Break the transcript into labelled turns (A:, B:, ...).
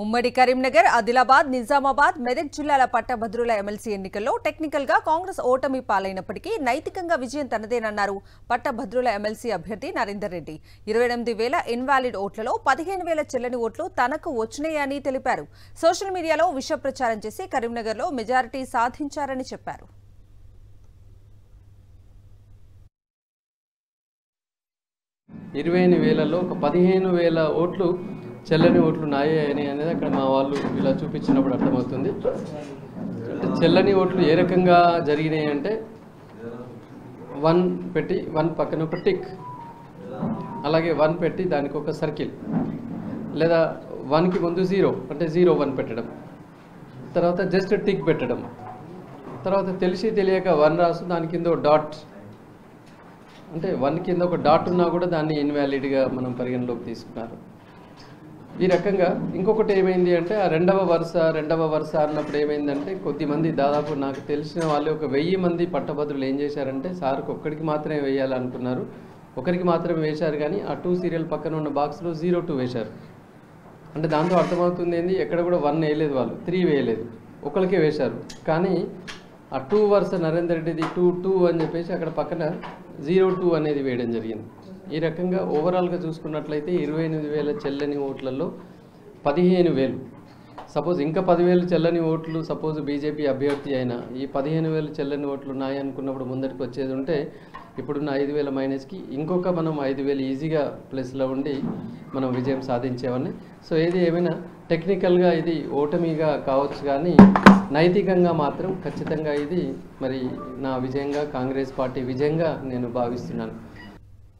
A: ఉమ్మడి కరీంనగర్, ఆదిలాబాద్, నిజామాబాద్, మెదక్ జిల్లాల పట్టభద్రుల ఎమ్మెల్సీ ఎన్నికల్లో టెక్నికల్ గా కాంగ్రెస్ ఓటమి పాలైనప్పటికీ నైతికంగా విజయం తనదేనన్నారు పట్టభద్రుల ఎమ్మెల్సీ అభ్యర్థి నరేందర్ రెడ్డి. 28,000 ఇన్వాలిడ్ ఓట్లలో 15,000 చెల్లని ఓట్లు తనకు వచ్చినాయని తెలిపారు. సోషల్ మీడియాలో విష ప్రచారం చేసి కరీంనగర్లో మెజారిటీ సాధించారని చెప్పారు.
B: 28,000లో ఒక 15,000 ఓట్లు చెల్లని ఓట్లు నాయే అనేది అక్కడ మా వాళ్ళు ఇలా చూపించినప్పుడు అర్థమవుతుంది. అంటే చెల్లని ఓట్లు ఏ రకంగా జరిగినాయి అంటే 1 పెట్టి 1 పక్కన ఒక టిక్, అలాగే 1 పెట్టి దానికి ఒక సర్కిల్, లేదా 1కి ముందు 0 అంటే 0-1 పెట్టడం, తర్వాత జస్ట్ టిక్ పెట్టడం, తర్వాత తెలిసి తెలియక 1 రాసు దాని కింద డాట్, అంటే 1 కింద ఒక డాట్ ఉన్నా కూడా దాన్ని ఇన్వాలిడ్గా మనం పరిగణలోకి తీసుకున్నారు. ఈ రకంగా ఇంకొకటి ఏమైంది అంటే ఆ రెండవ వరుస అన్నప్పుడు ఏమైందంటే కొద్దిమంది, దాదాపు నాకు తెలిసిన వాళ్ళు ఒక 1000 మంది పట్టభద్రులు ఏం చేశారంటే సార్కి ఒక్కడికి మాత్రమే వేయాలనుకున్నారు, ఒకరికి మాత్రమే వేశారు. కానీ ఆ 2 సీరియల్ పక్కన ఉన్న బాక్స్లో 0-2 వేశారు. అంటే దాంతో అర్థమవుతుంది ఏంది, ఎక్కడ కూడా 1 వేయలేదు, వాళ్ళు 3 వేయలేదు, ఒకరికే వేశారు. కానీ ఆ 2 వరుస నరేందర్ రెడ్డిది 2-2 అని చెప్పేసి అక్కడ పక్కన 0-2 అనేది వేయడం జరిగింది. ఈ రకంగా ఓవరాల్గా చూసుకున్నట్లయితే 28,000 చెల్లని ఓట్లలో 15,000, సపోజ్ ఇంకా 10,000 చెల్లని ఓట్లు సపోజ్ బీజేపీ అభ్యర్థి అయినా ఈ 15,000 చెల్లని ఓట్లు ఉన్నాయి అనుకున్నప్పుడు ముందరికి వచ్చేది ఉంటే ఇప్పుడున్న 5,000 మైనస్కి ఇంకొక మనం 5,000 ఈజీగా ప్లస్లో ఉండి మనం విజయం సాధించేవాడిని. సో ఏది ఏమైనా టెక్నికల్గా ఇది ఓటమిగా కావచ్చు, కానీ నైతికంగా మాత్రం ఖచ్చితంగా ఇది మరి నా విజయంగా, కాంగ్రెస్ పార్టీ విజయంగా నేను భావిస్తున్నాను.